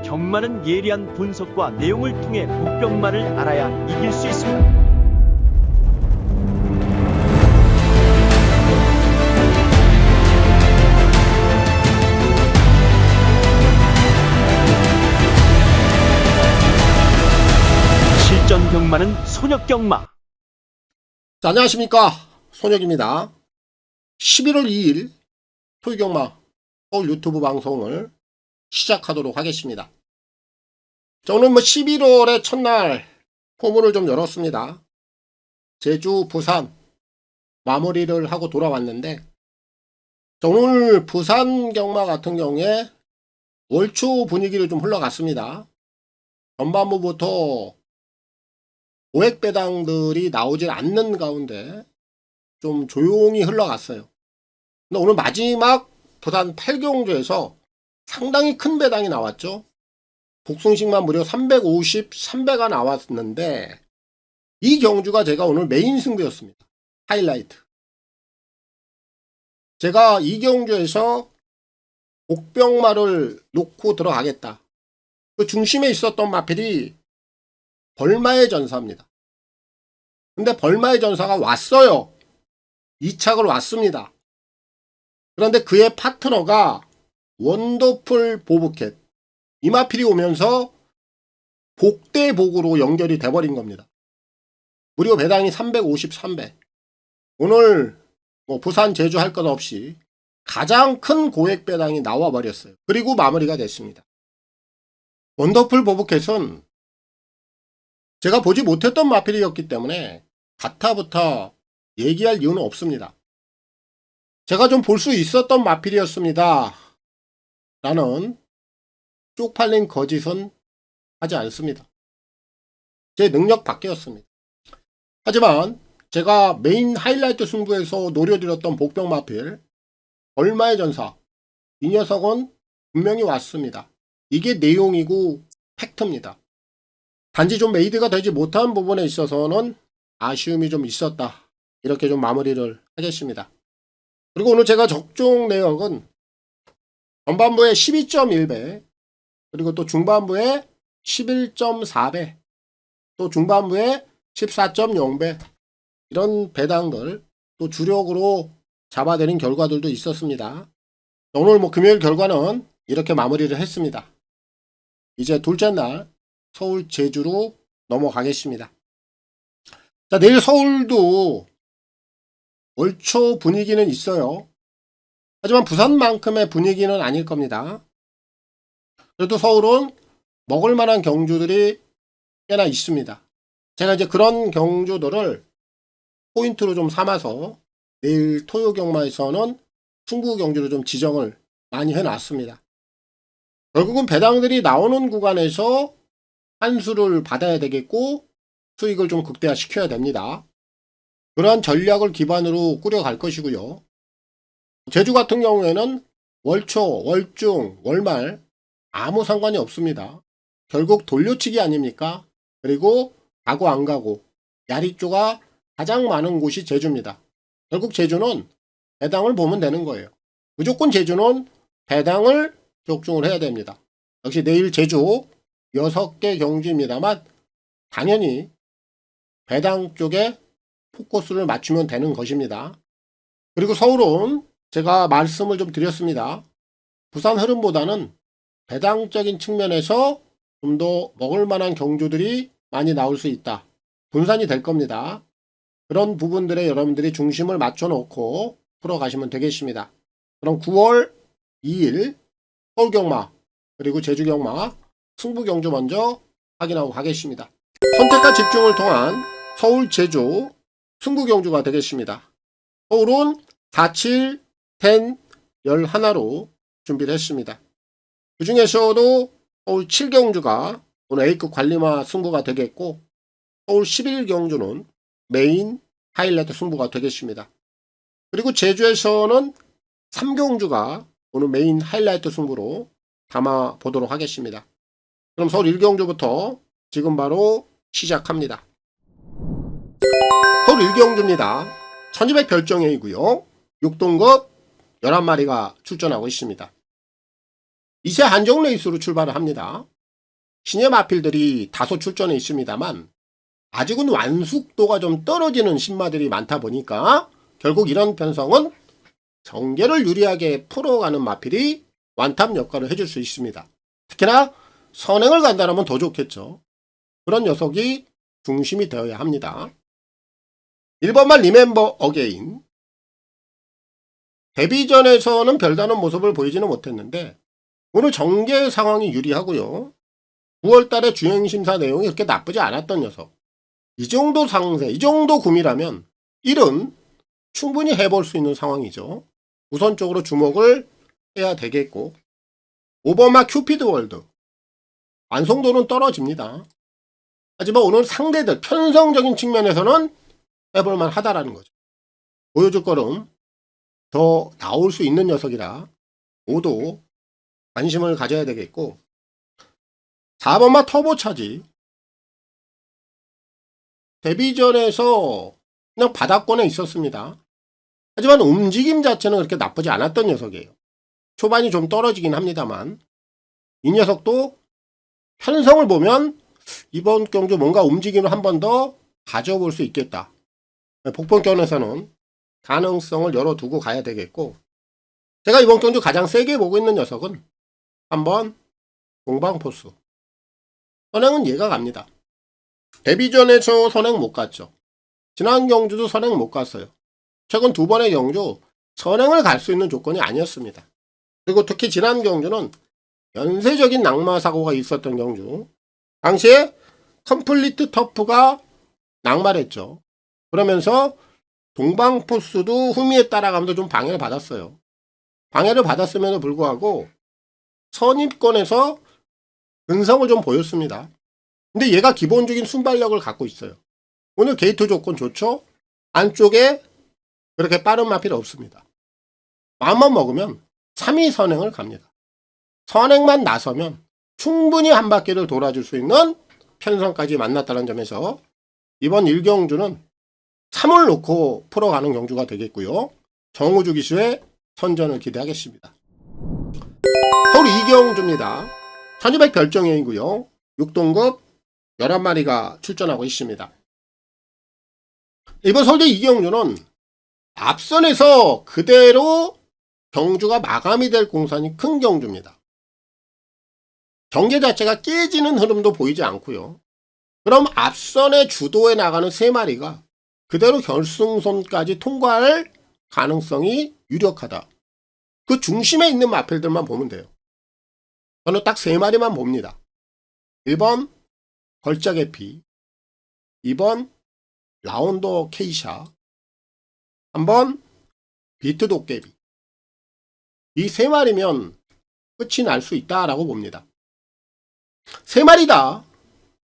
경마는 예리한 분석과 내용을 통해 복병마를 알아야 이길 수 있습니다. 실전 경마는 손역 경마. 자, 안녕하십니까, 손혁입니다. 11월 2일 토요경마 서울 유튜브 방송을 시작하도록 하겠습니다. 자, 오늘 11월의 첫날 포문을 좀 열었습니다. 제주, 부산 마무리를 하고 돌아왔는데, 자, 오늘 부산 경마 같은 경우에 월초 분위기를 좀 흘러갔습니다. 전반부부터 고액 배당들이 나오질 않는 가운데 좀 조용히 흘러갔어요. 근데 오늘 마지막 부산 8경주에서 상당히 큰 배당이 나왔죠. 복숭식만 무려 353배가 나왔는데 이 경주가 제가 오늘 메인 승부였습니다. 하이라이트. 제가 이 경주에서 복병마를 놓고 들어가겠다. 그 중심에 있었던 마필이 벌마의 전사입니다. 근데 벌마의 전사가 왔어요. 이착을 왔습니다. 그런데 그의 파트너가 원더풀 보브캣, 이 마필이 오면서 복대복으로 연결이 돼버린 겁니다. 무려 배당이 353배. 오늘 부산 제주 할 것 없이 가장 큰 고액 배당이 나와버렸어요. 그리고 마무리가 됐습니다. 원더풀 보브캣은 제가 보지 못했던 마필이었기 때문에 가타부터 얘기할 이유는 없습니다. 제가 좀 볼 수 있었던 마필이었습니다. 라는 쪽팔린 거짓은 하지 않습니다. 제 능력 밖이었습니다. 하지만 제가 메인 하이라이트 승부에서 노려드렸던 복병 마필 벌마의 전사, 이 녀석은 분명히 왔습니다. 이게 내용이고 팩트입니다. 단지 좀 메이드가 되지 못한 부분에 있어서는 아쉬움이 좀 있었다. 이렇게 좀 마무리를 하겠습니다. 그리고 오늘 제가 적중 내역은 전반부에 12.1배, 그리고 또 중반부에 11.4배, 또 중반부에 14.0배, 이런 배당들, 또 주력으로 잡아드린 결과들도 있었습니다. 오늘 금요일 결과는 이렇게 마무리를 했습니다. 이제 둘째 날 서울 제주로 넘어가겠습니다. 자, 내일 서울도 월초 분위기는 있어요. 하지만 부산만큼의 분위기는 아닐 겁니다. 그래도 서울은 먹을 만한 경주들이 꽤나 있습니다. 제가 이제 그런 경주들을 포인트로 좀 삼아서 내일 토요 경마에서는 승부 경주를 좀 지정을 많이 해놨습니다. 결국은 배당들이 나오는 구간에서 한 수를 받아야 되겠고 수익을 좀 극대화시켜야 됩니다. 그러한 전략을 기반으로 꾸려갈 것이고요. 제주 같은 경우에는 월초, 월중, 월말 아무 상관이 없습니다. 결국 돌려치기 아닙니까? 그리고 가고 안 가고 야리조가 가장 많은 곳이 제주입니다. 결국 제주는 배당을 보면 되는 거예요. 무조건 제주는 배당을 적중을 해야 됩니다. 역시 내일 제주 6개 경주입니다만 당연히 배당 쪽에 포커스를 맞추면 되는 것입니다. 그리고 서울은 제가 말씀을 좀 드렸습니다. 부산 흐름보다는 배당적인 측면에서 좀 더 먹을 만한 경주들이 많이 나올 수 있다. 분산이 될 겁니다. 그런 부분들에 여러분들이 중심을 맞춰놓고 풀어가시면 되겠습니다. 그럼 9월 2일 서울경마 그리고 제주경마 승부경주 먼저 확인하고 가겠습니다. 선택과 집중을 통한 서울 제주 승부경주가 되겠습니다. 서울은 4, 7, 10, 11로 준비를 했습니다. 그 중에서도 서울 7경주가 오늘 A급 관리마 승부가 되겠고 서울 11경주는 메인 하이라이트 승부가 되겠습니다. 그리고 제주에서는 3경주가 오늘 메인 하이라이트 승부로 담아 보도록 하겠습니다. 그럼 서울 1경주부터 지금 바로 시작합니다. 서울 1경주입니다. 1200 별정회이고요. 6등급 11마리가 출전하고 있습니다. 2세 한정 레이스로 출발을 합니다. 신예 마필들이 다소 출전해 있습니다만 아직은 완숙도가 좀 떨어지는 신마들이 많다 보니까 결국 이런 편성은 정계를 유리하게 풀어가는 마필이 완탑 역할을 해줄 수 있습니다. 특히나 선행을 간다면 더 좋겠죠. 그런 녀석이 중심이 되어야 합니다. 1번만 리멤버 어게인. 데뷔전에서는 별다른 모습을 보이지는 못했는데 오늘 정계 상황이 유리하고요. 9월달에 주행심사 내용이 그렇게 나쁘지 않았던 녀석. 이 정도 상세, 이 정도 구미라면 1은 충분히 해볼 수 있는 상황이죠. 우선적으로 주목을 해야 되겠고 5번마 큐피드 월드. 완성도는 떨어집니다. 하지만 오늘 상대들 편성적인 측면에서는 해볼만 하다라는 거죠. 보여줄 거는 더 나올 수 있는 녀석이라 모두 관심을 가져야 되겠고 4번마 터보차지. 데뷔전에서 그냥 바닥권에 있었습니다. 하지만 움직임 자체는 그렇게 나쁘지 않았던 녀석이에요. 초반이 좀 떨어지긴 합니다만 이 녀석도 편성을 보면 이번 경주 뭔가 움직임을 한 번 더 가져볼 수 있겠다. 복권권에서는 가능성을 열어두고 가야 되겠고 제가 이번 경주 가장 세게 보고 있는 녀석은 한번 공방포스. 선행은 얘가 갑니다. 데뷔전에서 선행 못 갔죠. 지난 경주도 선행 못 갔어요. 최근 두 번의 경주 선행을 갈 수 있는 조건이 아니었습니다. 그리고 특히 지난 경주는 연쇄적인 낙마 사고가 있었던 경주. 당시에 컴플리트 터프가 낙마를 했죠. 그러면서 동방포스도 후미에 따라가면서 좀 방해를 받았어요. 방해를 받았음에도 불구하고 선입권에서 근성을 좀 보였습니다. 근데 얘가 기본적인 순발력을 갖고 있어요. 오늘 게이트 조건 좋죠? 안쪽에 그렇게 빠른 마필이 없습니다. 마음만 먹으면 3위 선행을 갑니다. 선행만 나서면 충분히 한 바퀴를 돌아줄 수 있는 편성까지 만났다는 점에서 이번 1경주는 3을 놓고 풀어가는 경주가 되겠고요. 정우주 기수의 선전을 기대하겠습니다. 서울 2경주입니다. 1200 별정회이고요. 6동급 11마리가 출전하고 있습니다. 이번 서울대 2경주는 앞선에서 그대로 경주가 마감이 될 공산이 큰 경주입니다. 경계 자체가 깨지는 흐름도 보이지 않고요. 그럼 앞선에 주도해 나가는 3마리가 그대로 결승선까지 통과할 가능성이 유력하다. 그 중심에 있는 마필들만 보면 돼요. 저는 딱 3마리만 봅니다. 1번 걸작의 피, 2번 라운더 케이샤, 3번 비트 도깨비. 이 3마리면 끝이 날 수 있다라고 봅니다. 3마리 다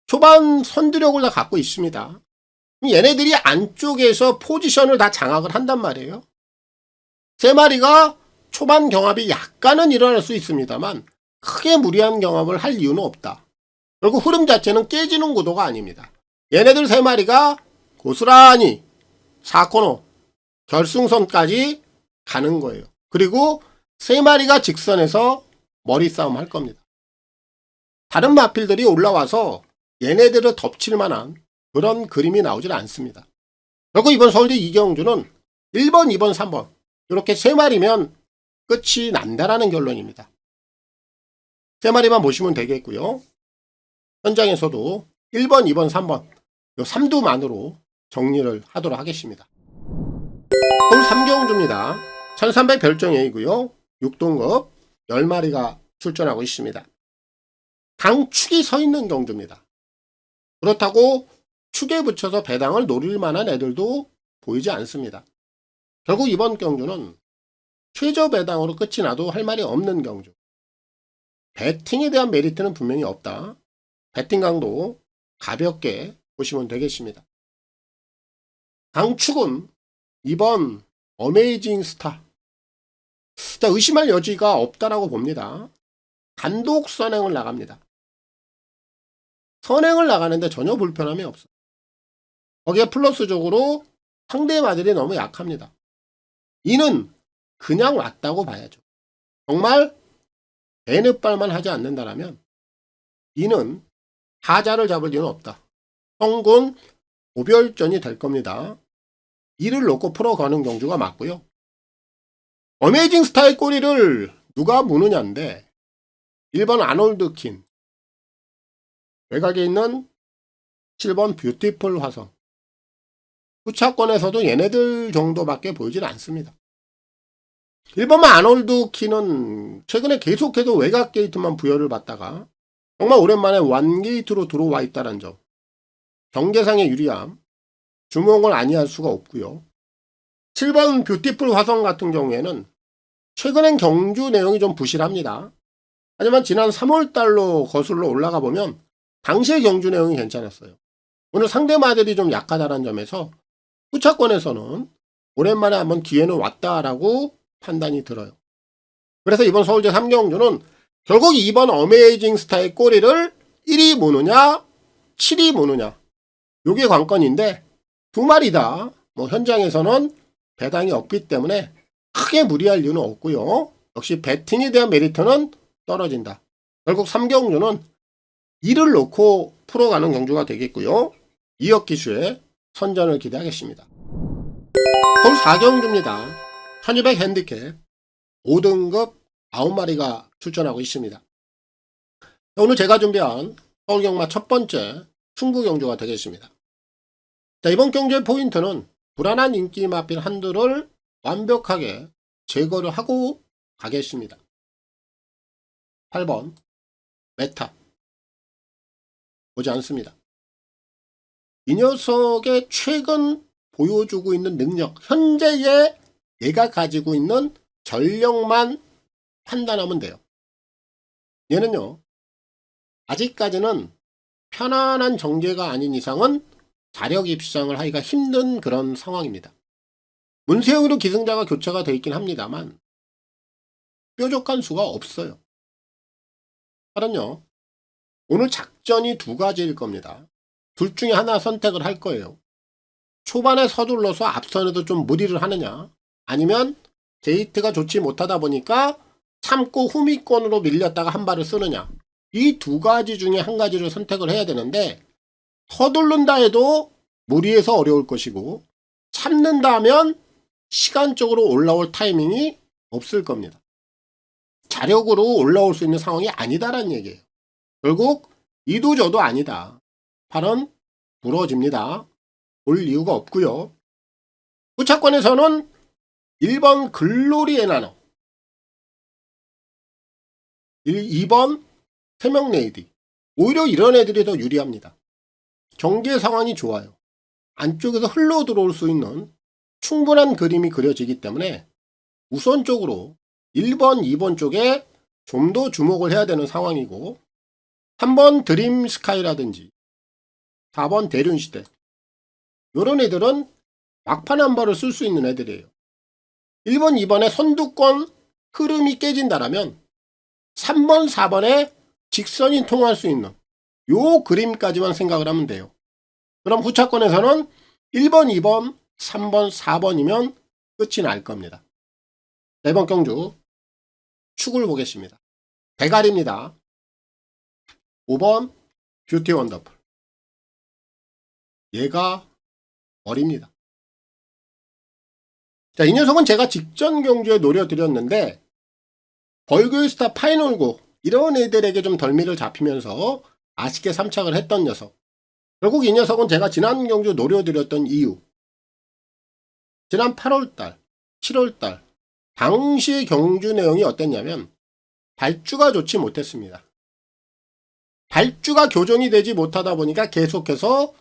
초반 선두력을 다 갖고 있습니다. 얘네들이 안쪽에서 포지션을 다 장악을 한단 말이에요. 3마리가 초반 경합이 약간은 일어날 수 있습니다만 크게 무리한 경합을 할 이유는 없다. 그리고 흐름 자체는 깨지는 구도가 아닙니다. 얘네들 3마리가 고스란히 4코너 결승선까지 가는 거예요. 그리고 3마리가 직선에서 머리 싸움 할 겁니다. 다른 마필들이 올라와서 얘네들을 덮칠 만한 그런 그림이 나오질 않습니다. 그리고 이번 서울대 2경주는 1번, 2번, 3번 이렇게 3마리면 끝이 난다라는 결론입니다. 3마리만 보시면 되겠고요. 현장에서도 1번, 2번, 3번 이 3두만으로 정리를 하도록 하겠습니다. 서울 3경주입니다. 1300 별정회이고요. 6동급 10마리가 출전하고 있습니다. 강축이 서 있는 경주입니다. 그렇다고 축에 붙여서 배당을 노릴 만한 애들도 보이지 않습니다. 결국 이번 경주는 최저 배당으로 끝이 나도 할 말이 없는 경주. 배팅에 대한 메리트는 분명히 없다. 배팅 강도 가볍게 보시면 되겠습니다. 강축은 이번 어메이징 스타. 자, 의심할 여지가 없다라고 봅니다. 단독 선행을 나갑니다. 선행을 나가는데 전혀 불편함이 없어요. 거기에 플러스적으로 상대 마들이 너무 약합니다. 이는 그냥 왔다고 봐야죠. 정말 배늦발만 하지 않는다라면 이는 타자를 잡을 리는 없다. 성군 고별전이 될 겁니다. 이를 놓고 풀어가는 경주가 맞고요. 어메이징 스타의 꼬리를 누가 무느냐인데 1번 아놀드 킨, 외곽에 있는 7번 뷰티풀 화성. 후차권에서도 얘네들 정도밖에 보이질 않습니다. 1번만 아놀드 킨은 최근에 계속해서 외곽 게이트만 부여를 받다가 정말 오랜만에 완게이트로 들어와 있다는 점. 경계상의 유리함, 주목을 아니할 수가 없고요. 7번 뷰티풀 화성 같은 경우에는 최근엔 경주 내용이 좀 부실합니다. 하지만 지난 3월달로 거슬러 올라가 보면 당시의 경주 내용이 괜찮았어요. 오늘 상대마들이 좀 약하다는 점에서 후차권에서는 오랜만에 한번 기회는 왔다라고 판단이 들어요. 그래서 이번 서울제 3경주는 결국 2번 어메이징 스타의 꼬리를 1위 모느냐 7위 모느냐 요게 관건인데 두 마리 다 뭐 현장에서는 배당이 없기 때문에 크게 무리할 이유는 없고요. 역시 배팅에 대한 메리트는 떨어진다. 결국 3경주는 2를 놓고 풀어가는 경주가 되겠고요. 2억 기수의 선전을 기대하겠습니다. 서울 4경주입니다. 1200 핸디캡 5등급 9마리가 출전하고 있습니다. 오늘 제가 준비한 서울경마 첫 번째 승부경주가 되겠습니다. 자, 이번 경주의 포인트는 불안한 인기 마필 한두를 완벽하게 제거를 하고 가겠습니다. 8번 메타 오지 않습니다. 이 녀석의 최근 보여주고 있는 능력, 현재의 얘가 가지고 있는 전력만 판단하면 돼요. 얘는요 아직까지는 편안한 정제가 아닌 이상은 자력 입상을 하기가 힘든 그런 상황입니다. 문세영으로 기승자가 교체가 되어 있긴 합니다만 뾰족한 수가 없어요. 따라요 오늘 작전이 두 가지일 겁니다. 둘 중에 하나 선택을 할 거예요. 초반에 서둘러서 앞선에도 좀 무리를 하느냐, 아니면 게이트가 좋지 못하다 보니까 참고 후미권으로 밀렸다가 한 발을 쓰느냐, 이 두 가지 중에 한 가지를 선택을 해야 되는데 서두른다 해도 무리해서 어려울 것이고 참는다 하면 시간적으로 올라올 타이밍이 없을 겁니다. 자력으로 올라올 수 있는 상황이 아니다라는 얘기예요. 결국 이도 저도 아니다. 팔은 부러집니다. 올 이유가 없고요. 후차권에서는 1번 글로리 에나노, 2번 태명레이디, 오히려 이런 애들이 더 유리합니다. 경계 상황이 좋아요. 안쪽에서 흘러 들어올 수 있는 충분한 그림이 그려지기 때문에 우선적으로 1번, 2번 쪽에 좀 더 주목을 해야 되는 상황이고 3번 드림 스카이라든지 4번 대륜시대 이런 애들은 막판 한 발을 쓸 수 있는 애들이에요. 1번, 2번의 선두권 흐름이 깨진다라면 3번, 4번에 직선이 통할 수 있는 요 그림까지만 생각을 하면 돼요. 그럼 후차권에서는 1번, 2번, 3번, 4번이면 끝이 날 겁니다. 이번 경주 축을 보겠습니다. 대가리입니다. 5번 뷰티 원더풀. 얘가 어립니다. 자, 이 녀석은 제가 직전 경주에 노려드렸는데 벌교스타 파이널고 이런 애들에게 좀 덜미를 잡히면서 아쉽게 3착을 했던 녀석. 결국 이 녀석은 제가 지난 경주 노려드렸던 이유, 지난 8월달, 7월달 당시 경주 내용이 어땠냐면 발주가 좋지 못했습니다. 발주가 교정이 되지 못하다 보니까 계속해서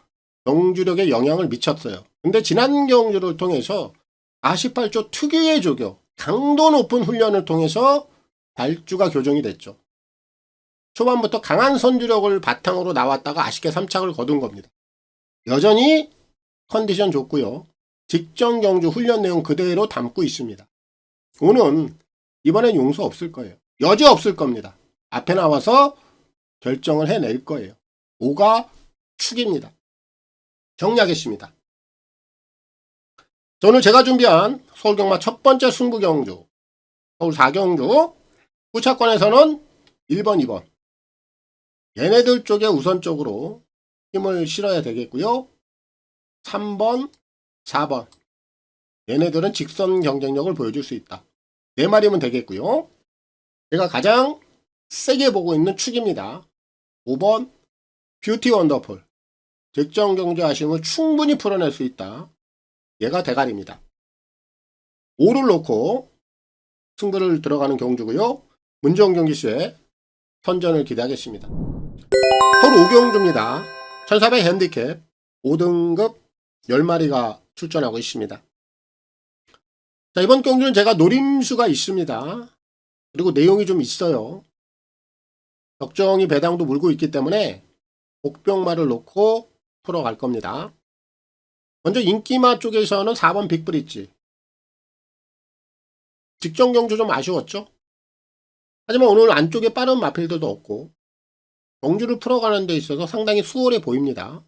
경주력에 영향을 미쳤어요. 근데 지난 경주를 통해서 48조 특유의 조교, 강도 높은 훈련을 통해서 발주가 교정이 됐죠. 초반부터 강한 선두력을 바탕으로 나왔다가 아쉽게 3착을 거둔 겁니다. 여전히 컨디션 좋고요. 직전 경주 훈련 내용 그대로 담고 있습니다. 5는 이번엔 용서 없을 거예요. 여지 없을 겁니다. 앞에 나와서 결정을 해낼 거예요. 5가 축입니다. 정리하겠습니다. 자, 오늘 제가 준비한 서울경마 첫 번째 승부경주, 서울 4경주, 후차권에서는 1번, 2번, 얘네들 쪽에 우선적으로 힘을 실어야 되겠고요. 3번, 4번. 얘네들은 직선 경쟁력을 보여줄 수 있다. 4마리면 되겠고요. 제가 가장 세게 보고 있는 축입니다. 5번, 뷰티 원더풀. 직전 경주 아쉬움을 충분히 풀어낼 수 있다. 얘가 대가리입니다. 5를 놓고 승부를 들어가는 경주고요. 문정 경기수의 선전을 기대하겠습니다. 홀 5경주입니다. 1400 핸디캡 5등급 10마리가 출전하고 있습니다. 자, 이번 경주는 제가 노림수가 있습니다. 그리고 내용이 좀 있어요. 적정히 배당도 물고 있기 때문에 복병마를 놓고 풀어갈 겁니다. 먼저 인기마 쪽에서는 4번 빅브릿지. 직전 경주 좀 아쉬웠죠? 하지만 오늘 안쪽에 빠른 마필들도 없고 경주를 풀어가는 데 있어서 상당히 수월해 보입니다.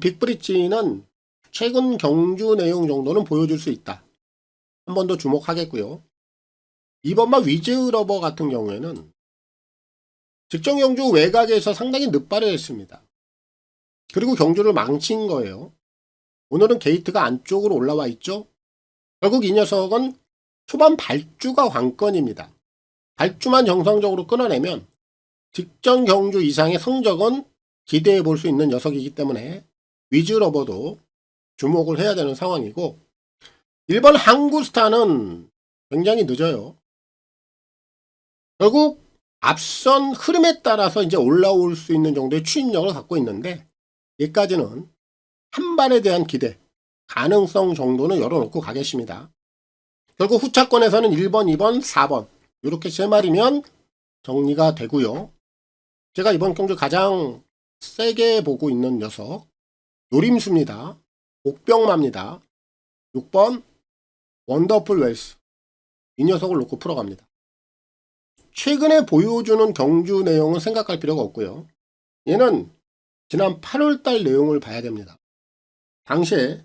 빅브릿지는 최근 경주 내용 정도는 보여줄 수 있다. 한 번 더 주목하겠고요. 2번마 위즈러버 같은 경우에는 직전 경주 외곽에서 상당히 늦발을 했습니다. 그리고 경주를 망친 거예요. 오늘은 게이트가 안쪽으로 올라와 있죠. 결국 이 녀석은 초반 발주가 관건입니다. 발주만 정상적으로 끊어내면 직전 경주 이상의 성적은 기대해 볼 수 있는 녀석이기 때문에 위즈러버도 주목을 해야 되는 상황이고 1번 항구스타는 굉장히 늦어요. 결국 앞선 흐름에 따라서 이제 올라올 수 있는 정도의 추진력을 갖고 있는데 여기까지는 한 발에 대한 기대, 가능성 정도는 열어놓고 가겠습니다. 결국 후차권에서는 1번, 2번, 4번 이렇게 3마리면 정리가 되고요. 제가 이번 경주 가장 세게 보고 있는 녀석 노림수입니다. 옥병마입니다. 6번 원더풀 웰스. 이 녀석을 놓고 풀어갑니다. 최근에 보여주는 경주 내용은 생각할 필요가 없고요. 얘는 지난 8월달 내용을 봐야 됩니다. 당시에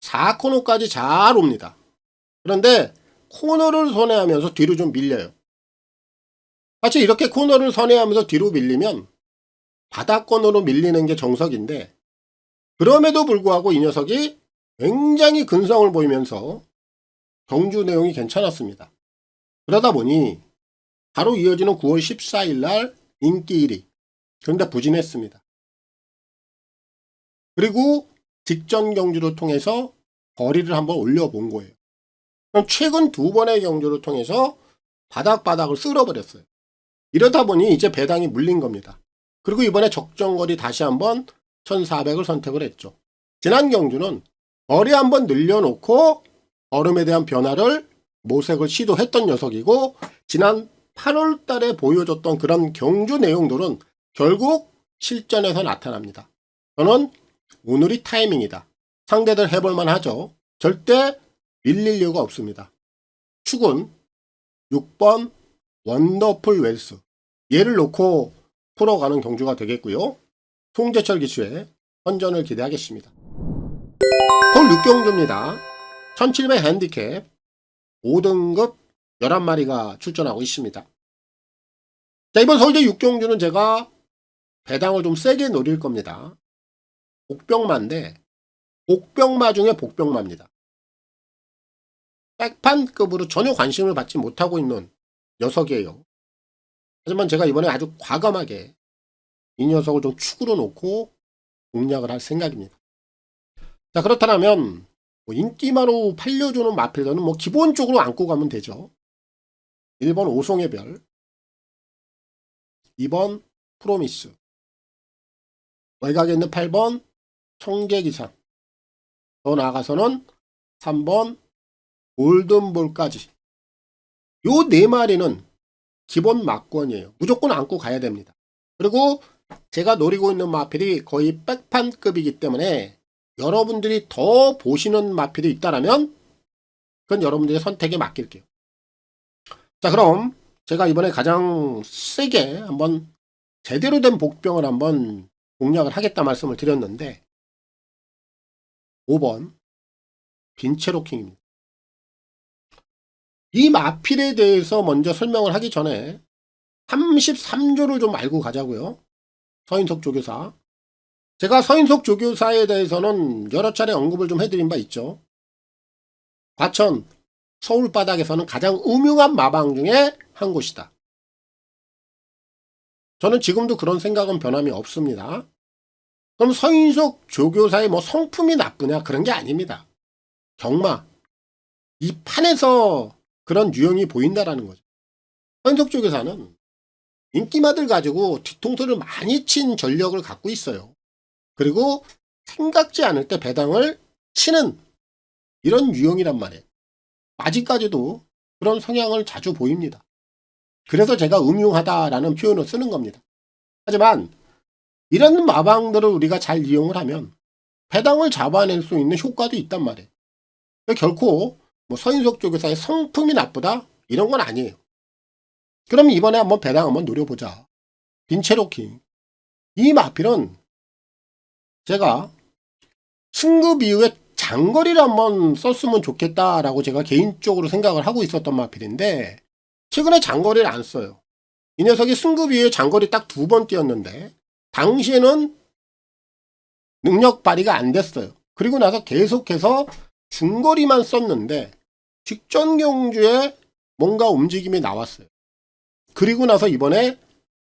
4코너까지 잘 옵니다. 그런데 코너를 선회하면서 뒤로 좀 밀려요. 마치 이렇게 코너를 선회하면서 뒤로 밀리면 바닥권으로 밀리는 게 정석인데 그럼에도 불구하고 이 녀석이 굉장히 근성을 보이면서 경주 내용이 괜찮았습니다. 그러다 보니 바로 이어지는 9월 14일 날 인기 1위. 그런데 부진했습니다. 그리고 직전 경주를 통해서 거리를 한번 올려본 거예요. 그럼 최근 2번의 경주를 통해서 바닥을 쓸어버렸어요. 이러다 보니 이제 배당이 물린 겁니다. 그리고 이번에 적정거리 다시 한번 1400을 선택을 했죠. 지난 경주는 거리 한번 늘려놓고 얼음에 대한 변화를 모색을 시도했던 녀석이고 지난 8월 달에 보여줬던 그런 경주 내용들은 결국 실전에서 나타납니다. 저는 오늘이 타이밍이다. 상대들 해볼만 하죠. 절대 밀릴 이유가 없습니다. 축은 6번 원더풀 웰스. 얘를 놓고 풀어가는 경주가 되겠고요. 송재철 기수의 선전을 기대하겠습니다. 홀 6경주입니다. 1700 핸디캡 5등급 11마리가 출전하고 있습니다. 자, 이번 서울대 6경주는 제가 배당을 좀 세게 노릴 겁니다. 복병마인데 복병마 중에 복병마입니다. 백판급으로 전혀 관심을 받지 못하고 있는 녀석이에요. 하지만 제가 이번에 아주 과감하게 이 녀석을 좀 축으로 놓고 공략을 할 생각입니다. 자, 그렇다면 인기마로 팔려주는 마필더는 기본적으로 안고 가면 되죠. 1번 오송의 별, 2번 프로미스, 외곽에 있는 8번 청계기상, 더 나아가서는 3번 골든볼까지. 요 4마리는 기본 막권이에요. 무조건 안고 가야 됩니다. 그리고 제가 노리고 있는 마필이 거의 백판급이기 때문에 여러분들이 더 보시는 마필이 있다면 그건 여러분들의 선택에 맡길게요. 자, 그럼 제가 이번에 가장 세게 한번 제대로 된 복병을 한번 공략을 하겠다 말씀을 드렸는데 5번 빈체로킹입니다. 이 마필에 대해서 먼저 설명을 하기 전에 33조를 좀 알고 가자고요. 서인석 조교사. 제가 서인석 조교사에 대해서는 여러 차례 언급을 좀 해드린 바 있죠. 과천, 서울 바닥에서는 가장 음흉한 마방 중에 한 곳이다. 저는 지금도 그런 생각은 변함이 없습니다. 그럼 서인석 조교사의 뭐 성품이 나쁘냐? 그런 게 아닙니다. 경마. 이 판에서 그런 유형이 보인다라는 거죠. 서인석 조교사는 인기마들 가지고 뒤통수를 많이 친 전력을 갖고 있어요. 그리고 생각지 않을 때 배당을 치는 이런 유형이란 말이에요. 아직까지도 그런 성향을 자주 보입니다. 그래서 제가 음흉하다라는 표현을 쓰는 겁니다. 하지만 이런 마방들을 우리가 잘 이용을 하면 배당을 잡아낼 수 있는 효과도 있단 말이에요. 결코 뭐 서인석 조교사의 성품이 나쁘다? 이런 건 아니에요. 그럼 이번에 한번 배당 한번 노려보자. 빈체로킹. 이 마필은 제가 승급 이후에 장거리를 한번 썼으면 좋겠다라고 제가 개인적으로 생각을 하고 있었던 마필인데 최근에 장거리를 안 써요. 이 녀석이 승급 이후에 장거리 딱 2번 뛰었는데 당시에는 능력 발휘가 안 됐어요. 그리고 나서 계속해서 중거리만 썼는데 직전 경주에 뭔가 움직임이 나왔어요. 그리고 나서 이번에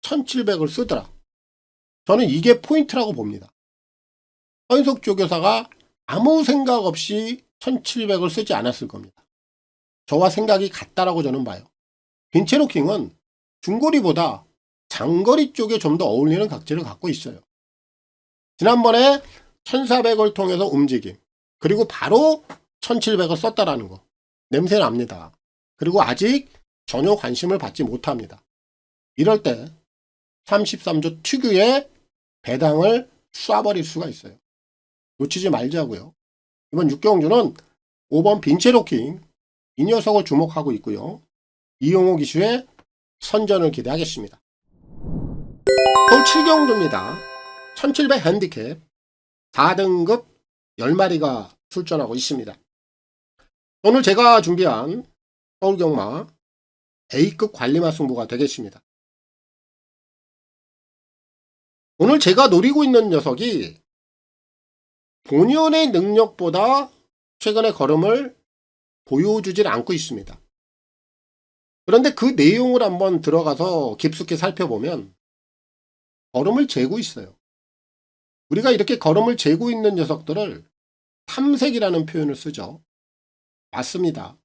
1700을 쓰더라. 저는 이게 포인트라고 봅니다. 서인석 조교사가 아무 생각 없이 1700을 쓰지 않았을 겁니다. 저와 생각이 같다라고 저는 봐요. 빈체로킹은 중거리보다 장거리 쪽에 좀 더 어울리는 각질을 갖고 있어요. 지난번에 1400을 통해서 움직임, 그리고 바로 1700을 썼다라는 거 냄새 납니다. 그리고 아직 전혀 관심을 받지 못합니다. 이럴 때 33조 특유의 배당을 쏴버릴 수가 있어요. 놓치지 말자고요. 이번 6경주는 5번 빈체로킹 이 녀석을 주목하고 있고요. 이용호 기수의 선전을 기대하겠습니다. 서울 7경주입니다. 1700 핸디캡 4등급 10마리가 출전하고 있습니다. 오늘 제가 준비한 서울경마 A급 관리마 승부가 되겠습니다. 오늘 제가 노리고 있는 녀석이 본연의 능력보다 최근에 걸음을 보여주질 않고 있습니다. 그런데 그 내용을 한번 들어가서 깊숙이 살펴보면 걸음을 재고 있어요. 우리가 이렇게 걸음을 재고 있는 녀석들을 탐색이라는 표현을 쓰죠. 맞습니다.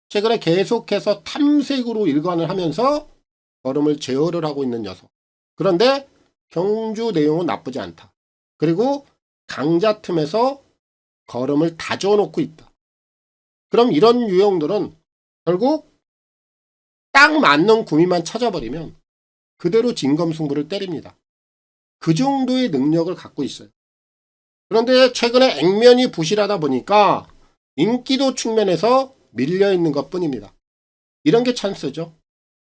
최근에 계속해서 탐색으로 일관을 하면서 걸음을 제어를 하고 있는 녀석. 그런데 경주 내용은 나쁘지 않다. 그리고 강자 틈에서 걸음을 다져놓고 있다. 그럼 이런 유형들은 결국 딱 맞는 구미만 찾아버리면 그대로 진검승부를 때립니다. 그 정도의 능력을 갖고 있어요. 그런데 최근에 액면이 부실하다 보니까 인기도 측면에서 밀려있는 것 뿐입니다. 이런 게 찬스죠.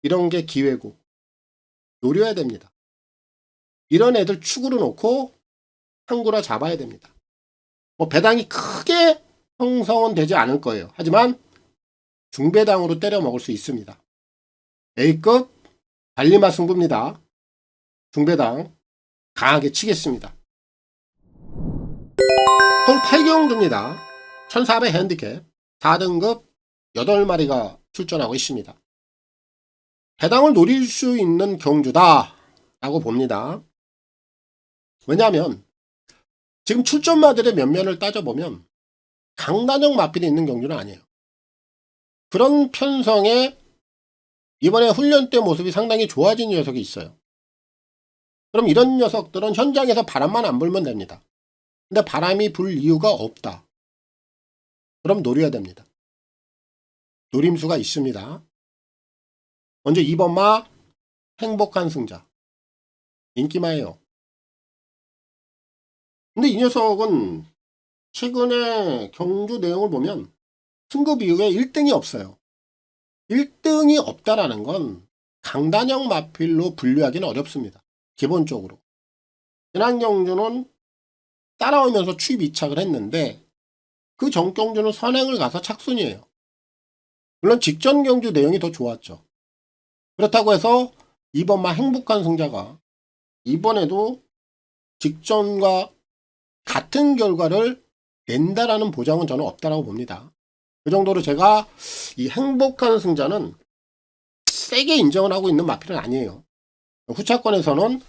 이런 게 기회고 노려야 됩니다. 이런 애들 축으로 놓고 한구라 잡아야 됩니다. 뭐 배당이 크게 형성은 되지 않을 거예요. 하지만 중배당으로 때려 먹을 수 있습니다. A급 관리마 승부입니다. 중배당 강하게 치겠습니다. 서울 8경주입니다. 1400 핸디캡 4등급 8마리가 출전하고 있습니다. 배당을 노릴 수 있는 경주다 라고 봅니다. 왜냐하면 지금 출전마들의 면면을 따져보면 강단형 마필이 있는 경주는 아니에요. 그런 편성에 이번에 훈련 때 모습이 상당히 좋아진 녀석이 있어요. 그럼 이런 녀석들은 현장에서 바람만 안 불면 됩니다. 근데 바람이 불 이유가 없다. 그럼 노려야 됩니다. 노림수가 있습니다. 먼저 2번마 행복한 승자. 인기마예요. 근데 이 녀석은 최근에 경주 내용을 보면 승급 이후에 1등이 없어요. 1등이 없다라는 건 강단형 마필로 분류하기는 어렵습니다. 기본적으로. 지난 경주는 따라오면서 추입 2착을 했는데 그 전 경주는 선행을 가서 착순이에요. 물론 직전 경주 내용이 더 좋았죠. 그렇다고 해서 2번만 행복한 승자가 이번에도 직전과 같은 결과를 낸다라는 보장은 저는 없다라고 봅니다. 그 정도로 제가 이 행복한 승자는 세게 인정을 하고 있는 마필은 아니에요. 후차권에서는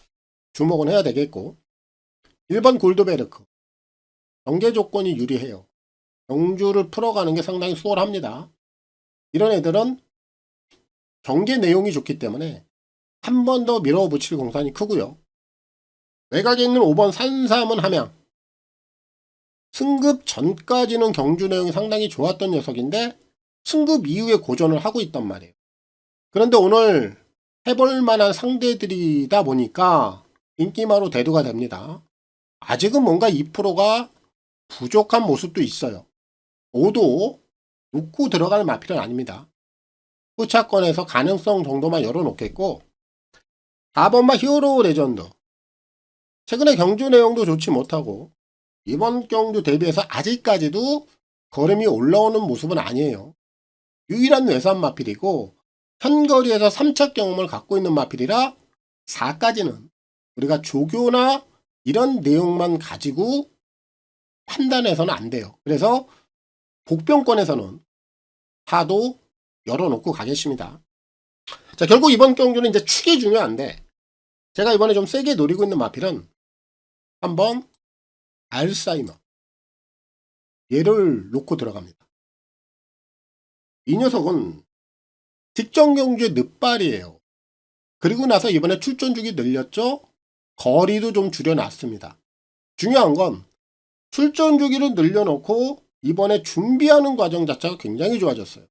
주목은 해야 되겠고, 1번 골드베르크 경제 조건이 유리해요. 경주를 풀어가는 게 상당히 수월합니다. 이런 애들은 경제 내용이 좋기 때문에 한 번 더 밀어붙일 공산이 크고요. 외곽에 있는 5번 산삼은 함양. 승급 전까지는 경주 내용이 상당히 좋았던 녀석인데 승급 이후에 고전을 하고 있단 말이에요. 그런데 오늘 해볼 만한 상대들이다 보니까 인기마로 대두가 됩니다. 아직은 뭔가 2%가 부족한 모습도 있어요. 5도 놓고 들어갈 마필은 아닙니다. 후차권에서 가능성 정도만 열어놓겠고, 4번만 히어로 레전드. 최근에 경주 내용도 좋지 못하고 이번 경주 대비해서 아직까지도 걸음이 올라오는 모습은 아니에요. 유일한 외산 마필이고 현거리에서 3차 경험을 갖고 있는 마필이라 4까지는 우리가 조교나 이런 내용만 가지고 판단해서는 안 돼요. 그래서 복병권에서는 4도 열어놓고 가겠습니다. 자, 결국 이번 경주는 이제 축이 중요한데 제가 이번에 좀 세게 노리고 있는 마필은 한번 알사이머 얘를 놓고 들어갑니다. 이 녀석은 직전 경주의 늦발이에요. 그리고 나서 이번에 출전주기 늘렸죠. 거리도 좀 줄여놨습니다. 중요한 건 출전주기를 늘려놓고 이번에 준비하는 과정 자체가 굉장히 좋아졌어요.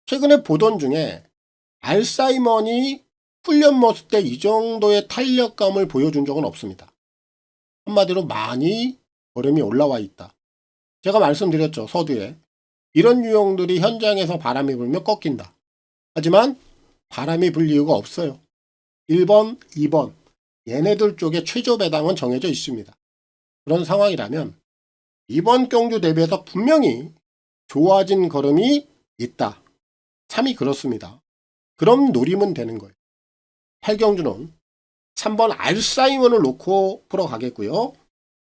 최근에 보던 중에 알사이먼이 훈련 모습 때 이 정도의 탄력감을 보여준 적은 없습니다. 한마디로 많이 걸음이 올라와 있다. 제가 말씀드렸죠. 서두에. 이런 유형들이 현장에서 바람이 불면 꺾인다. 하지만 바람이 불 이유가 없어요. 1번, 2번 얘네들 쪽에 최저 배당은 정해져 있습니다. 그런 상황이라면 이번 경주 대비해서 분명히 좋아진 걸음이 있다. 참이 그렇습니다. 그럼 노리면 되는 거예요. 8경주는 3번 알사이먼을 놓고 풀어가겠고요.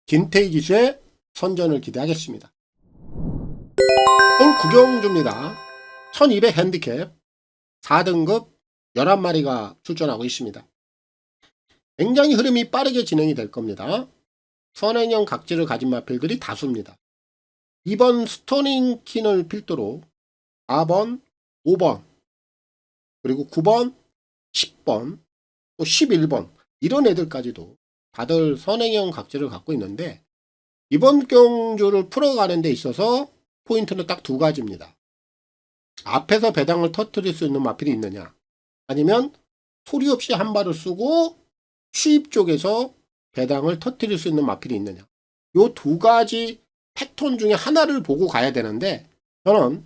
김태희 기수의 선전을 기대하겠습니다. 오늘 9경주입니다. 1200 핸디캡 4등급 11마리가 출전하고 있습니다. 굉장히 흐름이 빠르게 진행이 될 겁니다. 선행형 각질을 가진 마필들이 다수입니다. 2번 스토닝 킨을 필두로 4번, 5번, 그리고 9번, 10번, 또 11번 이런 애들까지도 다들 선행형 각질을 갖고 있는데 이번 경주를 풀어가는 데 있어서 포인트는 딱 두 가지입니다. 앞에서 배당을 터뜨릴 수 있는 마필이 있느냐, 아니면 소리 없이 한 발을 쓰고 추입 쪽에서 배당을 터뜨릴 수 있는 마필이 있느냐. 요 두 가지 패턴 중에 하나를 보고 가야 되는데 저는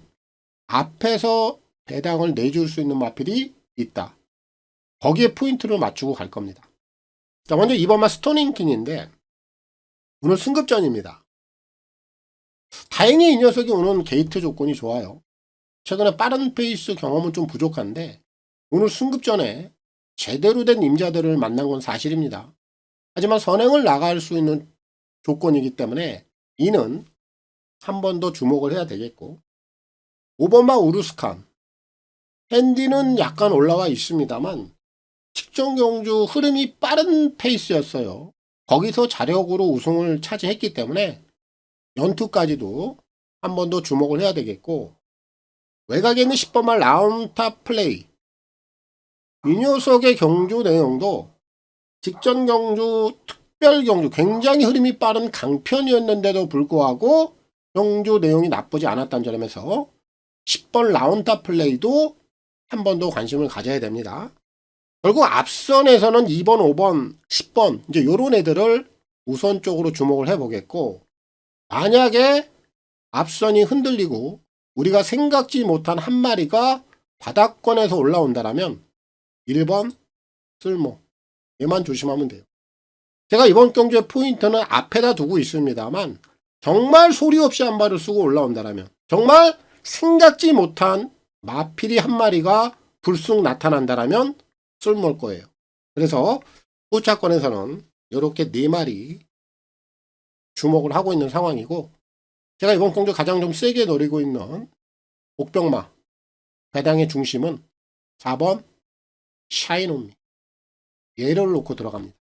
앞에서 배당을 내줄 수 있는 마필이 있다. 거기에 포인트를 맞추고 갈 겁니다. 자, 먼저 2번만 스토닝킨인데 오늘 승급전입니다. 다행히 이 녀석이 오는 게이트 조건이 좋아요. 최근에 빠른 페이스 경험은 좀 부족한데 오늘 승급전에 제대로 된 임자들을 만난 건 사실입니다. 하지만 선행을 나갈 수 있는 조건이기 때문에 이는 한 번 더 주목을 해야 되겠고, 5번만 우루스칸 핸디는 약간 올라와 있습니다만 직전 경주 흐름이 빠른 페이스였어요. 거기서 자력으로 우승을 차지했기 때문에 연투까지도 한 번 더 주목을 해야 되겠고, 외곽에 있는 10번만 라운탑 플레이 이 녀석의 경주 내용도 직전 경주, 특별 경주 굉장히 흐름이 빠른 강편이었는데도 불구하고 경주 내용이 나쁘지 않았다는 점에서 10번 라운탑 플레이도 한 번 더 관심을 가져야 됩니다. 결국 앞선에서는 2번, 5번, 10번 이제 요런 애들을 우선적으로 주목을 해보겠고, 만약에 앞선이 흔들리고 우리가 생각지 못한 한 마리가 바닥권에서 올라온다라면 1번 쓸모 얘만 조심하면 돼요. 제가 이번 경주의 포인트는 앞에다 두고 있습니다만 정말 소리 없이 한 발을 쓰고 올라온다라면, 정말 생각지 못한 마필이 한 마리가 불쑥 나타난다라면 쓸모일 거예요. 그래서 후차권에서는 이렇게 4마리 주목을 하고 있는 상황이고, 제가 이번 공주 가장 좀 세게 노리고 있는 복병마 배당의 중심은 4번 샤이노미, 얘를 놓고 들어갑니다.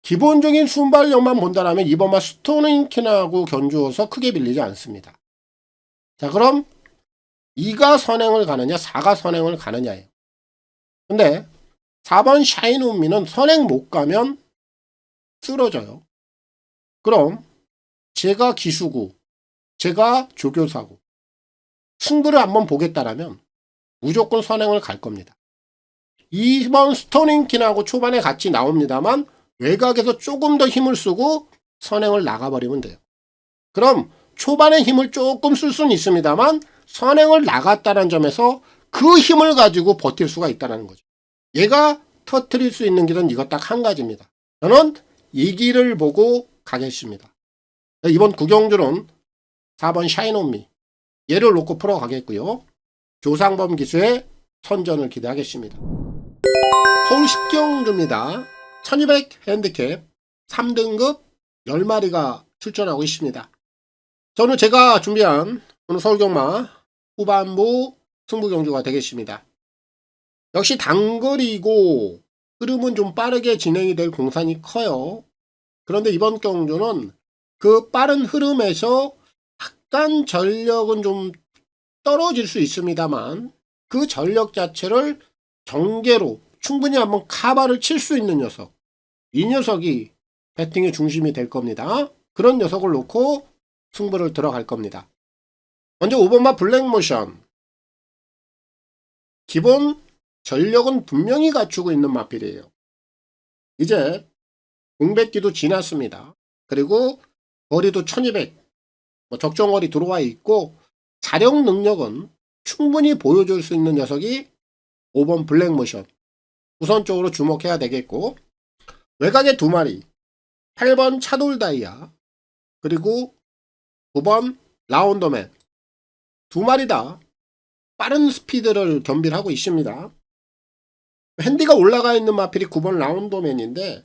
기본적인 순발력만 본다면 이번마 스토닝킨하고 견주어서 크게 밀리지 않습니다. 자, 그럼 2가 선행을 가느냐 4가 선행을 가느냐예요. 근데 4번 샤이노미는 선행 못 가면 쓰러져요. 그럼 제가 기수고 제가 조교사고 승부를 한번 보겠다라면 무조건 선행을 갈 겁니다. 2번 스토닝킨하고 초반에 같이 나옵니다만 외곽에서 조금 더 힘을 쓰고 선행을 나가버리면 돼요. 그럼 초반에 힘을 조금 쓸 수는 있습니다만 선행을 나갔다는 점에서 그 힘을 가지고 버틸 수가 있다는 거죠. 얘가 터뜨릴 수 있는 길은 이거 딱 한 가지입니다. 저는 이 길을 보고 가겠습니다. 이번 구경주는 4번 샤이노미, 얘를 놓고 풀어가겠고요. 조상범 기수의 선전을 기대하겠습니다. 서울 10경주입니다. 1200 핸디캡 3등급 10마리가 출전하고 있습니다. 저는 제가 준비한 오늘 서울경마 후반부 승부경주가 되겠습니다. 역시 단거리고 흐름은 좀 빠르게 진행이 될 공산이 커요. 그런데 이번 경주는 그 빠른 흐름에서 약간 전력은 좀 떨어질 수 있습니다만 그 전력 자체를 정계로 충분히 한번 카바를 칠 수 있는 녀석, 이 녀석이 배팅의 중심이 될 겁니다. 그런 녀석을 놓고 승부를 들어갈 겁니다. 먼저 5번마 블랙모션, 기본 전력은 분명히 갖추고 있는 마필이에요. 이제 공백기도 지났습니다. 그리고 거리도 1200 적정거리 들어와 있고 자력 능력은 충분히 보여줄 수 있는 녀석이 5번 블랙모션, 우선적으로 주목해야 되겠고, 외곽에 2마리 8번 차돌다이아 그리고 9번 라운더맨 2마리 다 빠른 스피드를 겸비하고 있습니다. 핸디가 올라가 있는 마필이 9번 라운더맨인데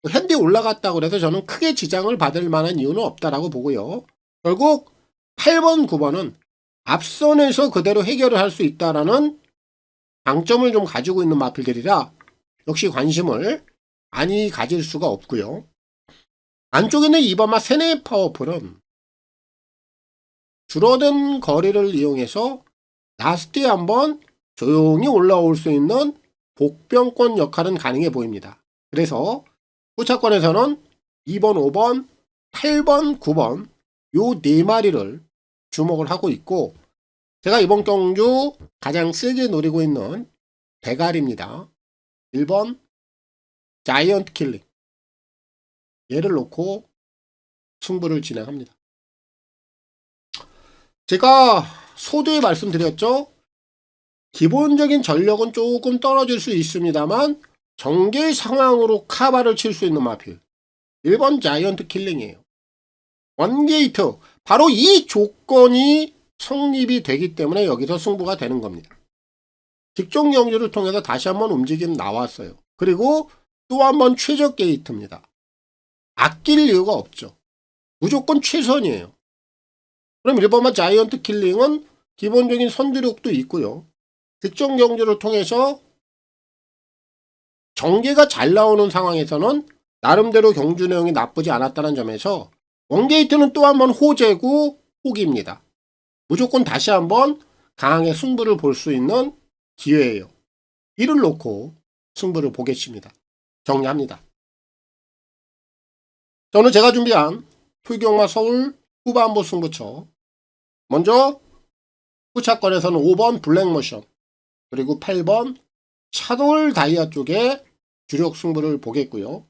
핸디 올라갔다고 해서 저는 크게 지장을 받을 만한 이유는 없다라고 보고요. 결국 8번 9번은 앞선에서 그대로 해결을 할 수 있다라는 장점을 좀 가지고 있는 마필들이라 역시 관심을 많이 가질 수가 없고요. 안쪽에 있는 2번마 세네 파워풀은 줄어든 거리를 이용해서 라스트에 한번 조용히 올라올 수 있는 복병권 역할은 가능해 보입니다. 그래서 후차권에서는 2번, 5번, 8번, 9번 요 4마리를 주목을 하고 있고, 제가 이번 경주 가장 세게 노리고 있는 대가리입니다. 1번 자이언트 킬링, 얘를 놓고 승부를 진행합니다. 제가 소두에 말씀드렸죠. 기본적인 전력은 조금 떨어질 수 있습니다만 정계 상황으로 카바를 칠 수 있는 마필 1번 자이언트 킬링이에요. 원게이트, 바로 이 조건이 성립이 되기 때문에 여기서 승부가 되는 겁니다. 직종 경주를 통해서 다시 한번 움직임 나왔어요. 그리고 또 한번 최적 게이트입니다. 아낄 이유가 없죠. 무조건 최선이에요. 그럼 1번만 자이언트 킬링은 기본적인 선두력도 있고요. 직종 경주를 통해서 정계가 잘 나오는 상황에서는 나름대로 경주 내용이 나쁘지 않았다는 점에서 원게이트는 또 한번 호재고 호기입니다. 무조건 다시 한번 강하게 승부를 볼 수 있는 기회예요. 이를 놓고 승부를 보겠습니다. 정리합니다. 저는 제가 준비한 풀경마 서울 후반부 승부처, 먼저 후차권에서는 5번 블랙모션 그리고 8번 차돌 다이아 쪽에 주력 승부를 보겠고요.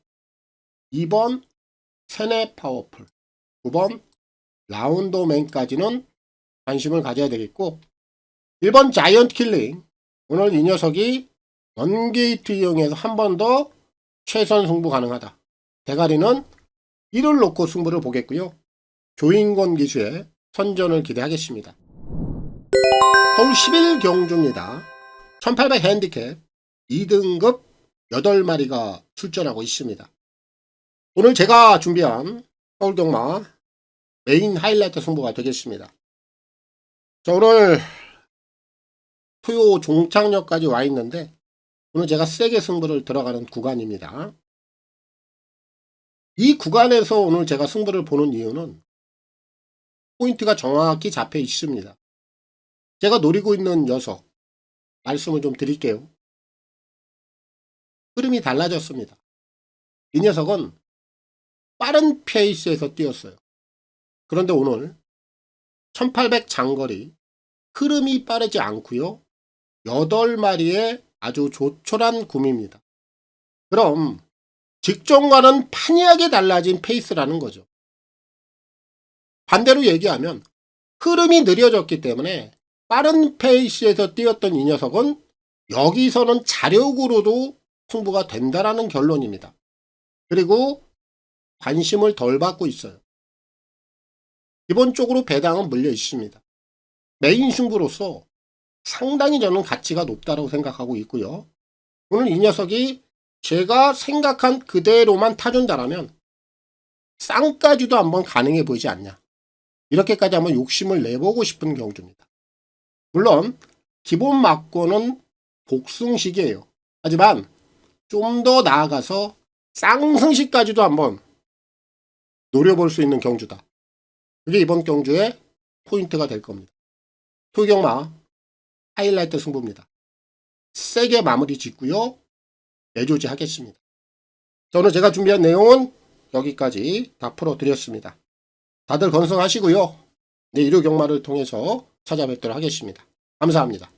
2번 세네 파워풀, 9번 라운더맨까지는 관심을 가져야 되겠고, 1번 자이언트 킬링, 오늘 이 녀석이 원게이트 이용해서 한 번 더 최선 승부 가능하다. 대가리는 이를 놓고 승부를 보겠고요. 조인권 기수의 선전을 기대하겠습니다. 서울 11경주입니다. 1800 핸디캡 2등급 8마리가 출전하고 있습니다. 오늘 제가 준비한 서울경마 메인 하이라이트 승부가 되겠습니다. 자, 오늘 토요 종착역까지 와 있는데 오늘 제가 세게 승부를 들어가는 구간입니다. 이 구간에서 오늘 제가 승부를 보는 이유는 포인트가 정확히 잡혀 있습니다. 제가 노리고 있는 녀석 말씀을 좀 드릴게요. 흐름이 달라졌습니다. 이 녀석은 빠른 페이스에서 뛰었어요. 그런데 오늘 1800 장거리 흐름이 빠르지 않고요. 8마리의 아주 조촐한 구미입니다. 그럼 직전과는 판이하게 달라진 페이스라는 거죠. 반대로 얘기하면 흐름이 느려졌기 때문에 빠른 페이스에서 뛰었던 이 녀석은 여기서는 자력으로도 승부가 된다라는 결론입니다. 그리고 관심을 덜 받고 있어요. 기본적으로 배당은 물려 있습니다. 메인 승부로서 상당히 저는 가치가 높다고 생각하고 있고요. 오늘 이 녀석이 제가 생각한 그대로만 타준다라면 쌍까지도 한번 가능해 보이지 않냐. 이렇게까지 한번 욕심을 내보고 싶은 경주입니다. 물론 기본 막고는 복승식이에요. 하지만 좀 더 나아가서 쌍승식까지도 한번 노려볼 수 있는 경주다. 그게 이번 경주의 포인트가 될 겁니다. 토경마 하이라이트 승부입니다. 세게 마무리 짓고요. 내조지 하겠습니다. 자, 오늘 제가 준비한 내용은 여기까지 다 풀어드렸습니다. 다들 건승하시고요. 내일 일요 경마를 통해서 찾아뵙도록 하겠습니다. 감사합니다.